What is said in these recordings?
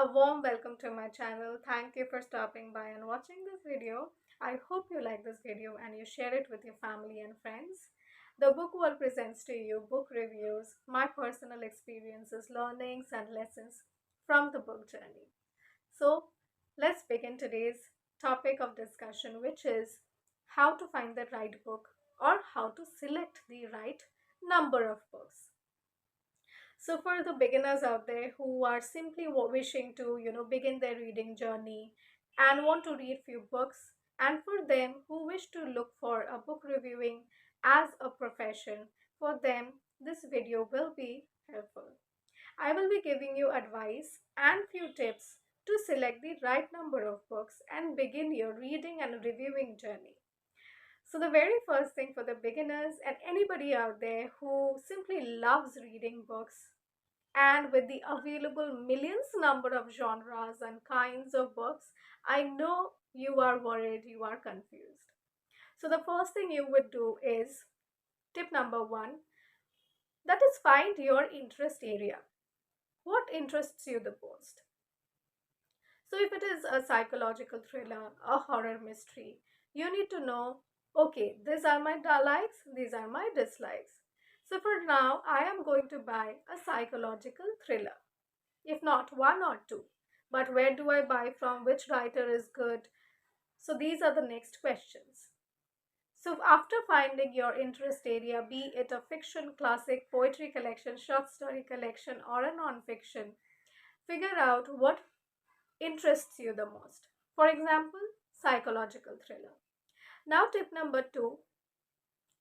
A warm welcome to my channel. Thank you for stopping by and watching this video. I hope you like this video and you share it with your family and friends. The book world presents to you book reviews, my personal experiences, learnings and lessons from the book journey. So let's begin today's topic of discussion, which is how to find the right book or how to select the right number of books. So for the beginners out there who are simply wishing to, begin their reading journey and want to read few books, and for them who wish to look for a book reviewing as a profession, for them this video will be helpful. I will be giving you advice and few tips to select the right number of books and begin your reading and reviewing journey. So the very first thing for the beginners and anybody out there who simply loves reading books, and with the available millions number of genres and kinds of books, I know you are worried, you are confused. So the first thing you would do is tip number one, that is find your interest area. What interests you the most? So if it is a psychological thriller, a horror mystery, you need to know, okay, these are my likes, these are my dislikes. So for now, I am going to buy a psychological thriller. If not one or two. But where do I buy from? Which writer is good? So these are the next questions. So after finding your interest area, be it a fiction, classic, poetry collection, short story collection, or a non-fiction, figure out what interests you the most. For example, psychological thriller. Now tip number two,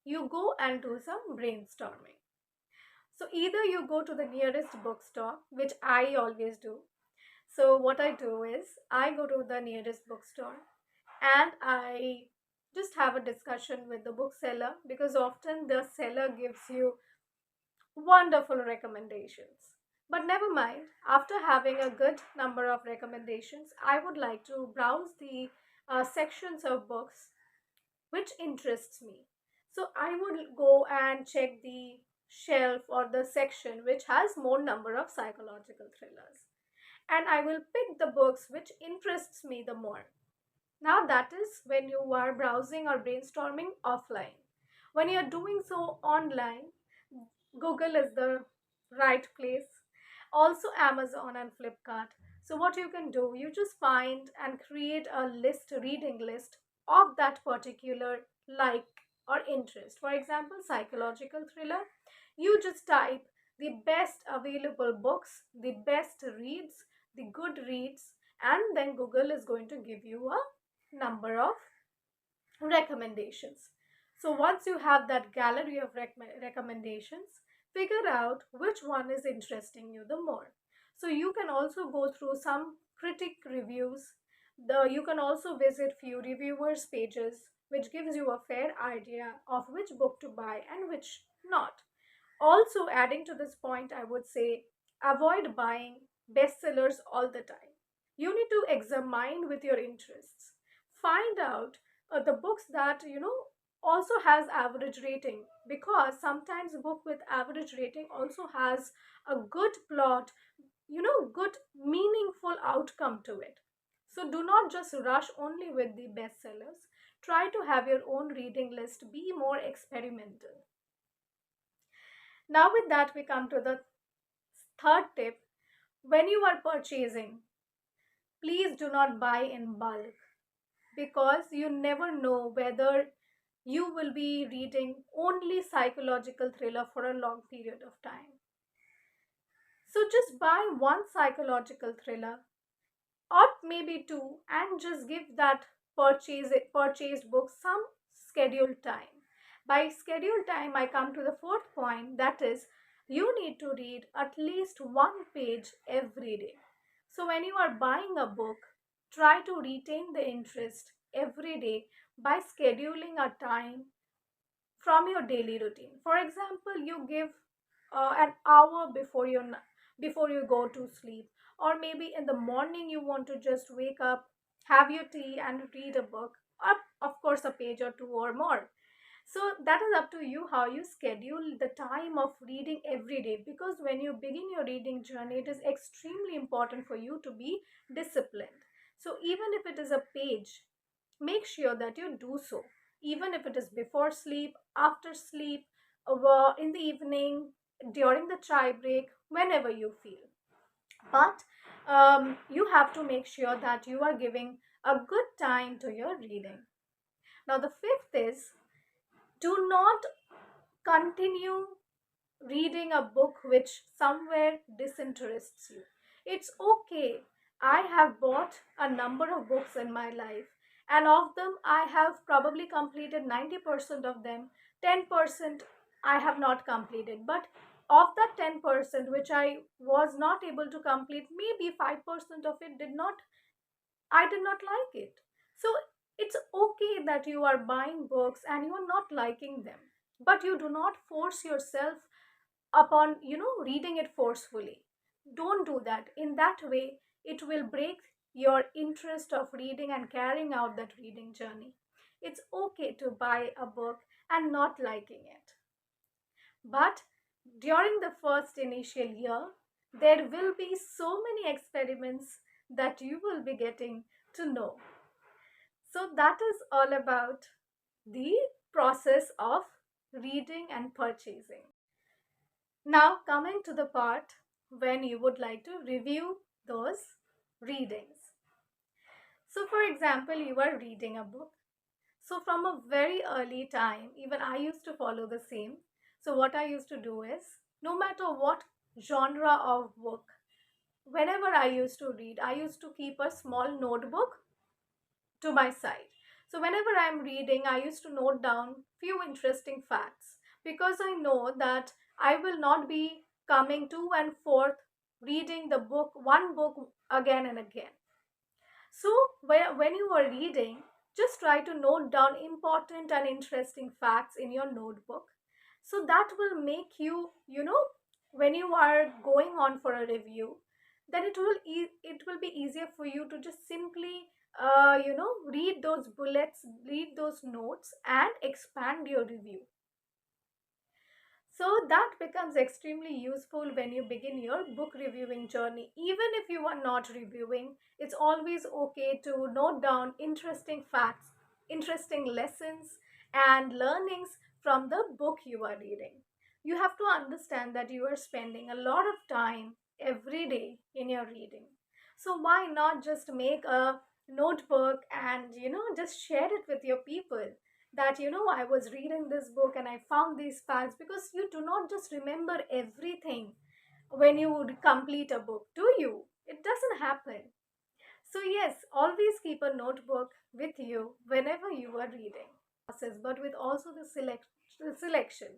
you go and do some brainstorming. So either you go to the nearest bookstore, which I always do. So what I do is I go to the nearest bookstore and I just have a discussion with the bookseller, because often the seller gives you wonderful recommendations. But never mind, after having a good number of recommendations, I would like to browse the sections of books which interests me. So I would go and check the shelf or the section which has more number of psychological thrillers, and I will pick the books which interests me the more. Now that is when you are browsing or brainstorming offline. When you are doing so online, Google is the right place. Also Amazon and Flipkart. So what you can do, you just find and create a list, reading list of that particular like or interest. For example, psychological thriller, you just type the best available books, the best reads, the good reads, and then Google is going to give you a number of recommendations. So once you have that gallery of recommendations, figure out which one is interesting you the more. So you can also go through some critic reviews. You can also visit few reviewers pages, which gives you a fair idea of which book to buy and which not. Also, adding to this point, I would say avoid buying bestsellers all the time. You need to examine with your interests. Find out the books that also has average rating, because sometimes a book with average rating also has a good plot, good meaningful outcome to it. So do not just rush only with the bestsellers. Try to have your own reading list, be more experimental. Now with that, we come to the third tip. When you are purchasing, please do not buy in bulk, because you never know whether you will be reading only psychological thriller for a long period of time. So just buy one psychological thriller or maybe two, and just give that purchased book some scheduled time. By scheduled time, I come to the fourth point, that is, you need to read at least one page every day. So when you are buying a book, try to retain the interest every day by scheduling a time from your daily routine. For example, you give an hour before you go to sleep, or maybe in the morning you want to just wake up, have your tea, and read a book, or of course a page or two or more. So that is up to you how you schedule the time of reading every day, because when you begin your reading journey, it is extremely important for you to be disciplined. So even if it is a page, make sure that you do so, even if it is before sleep, after sleep, in the evening, during the chai break, whenever you feel. But you have to make sure that you are giving a good time to your reading. Now the fifth is, do not continue reading a book which somewhere disinterests you. It's okay. I have bought a number of books in my life, and of them, I have probably completed 90% of them. 10% I have not completed. But of that 10%, which I was not able to complete, maybe 5% of it I did not like it. So it's okay that you are buying books and you are not liking them, but you do not force yourself upon reading it forcefully. Don't do that. In that way, it will break your interest of reading and carrying out that reading journey. It's okay to buy a book and not liking it, but during the first initial year, there will be so many experiments that you will be getting to know. So that is all about the process of reading and purchasing. Now, coming to the part when you would like to review those readings. So, for example, you are reading a book. So, from a very early time, even I used to follow the same. So, what I used to do is, no matter what genre of book, whenever I used to read, I used to keep a small notebook to my side. So whenever I'm reading, I used to note down few interesting facts, because I know that I will not be coming to and forth reading the book, one book again and again. So when you are reading, just try to note down important and interesting facts in your notebook. So that will make you, when you are going on for a review, then it will be easier for you to just simply read those bullets, read those notes, and expand your review. So that becomes extremely useful when you begin your book reviewing journey. Even if you are not reviewing, it's always okay to note down interesting facts, interesting lessons, and learnings from the book you are reading. You have to understand that you are spending a lot of time every day in your reading. So why not just make a notebook and just share it with your people, that I was reading this book and I found these facts, because you do not just remember everything when you would complete a book, do you? It doesn't happen. So yes, always keep a notebook with you whenever you are reading process, but with also the selection.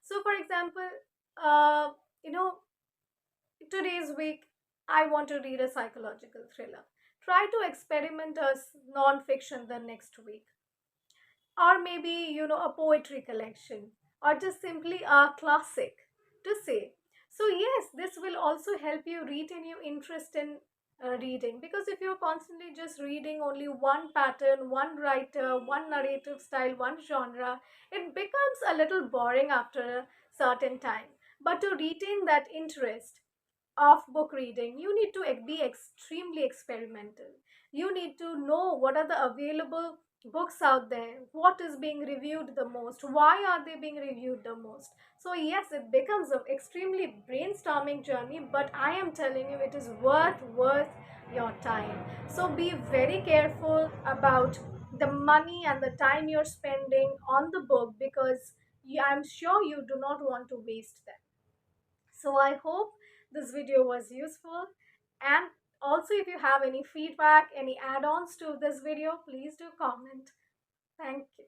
So for example, uh, you know today's week I want to read a psychological thriller. Try to experiment a non-fiction the next week, or maybe a poetry collection, or just simply a classic to say. So yes, this will also help you retain your interest in reading, because if you're constantly just reading only one pattern, one writer, one narrative style, one genre, it becomes a little boring after a certain time. But to retain that interest of book reading, you need to be extremely experimental. You need to know what are the available books out there, what is being reviewed the most, why are they being reviewed the most. So yes, it becomes an extremely brainstorming journey, but I am telling you, it is worth your time. So be very careful about the money and the time you're spending on the book, because I'm sure you do not want to waste them. So I hope this video was useful, and also if you have any feedback, any add-ons to this video, please do comment. Thank you.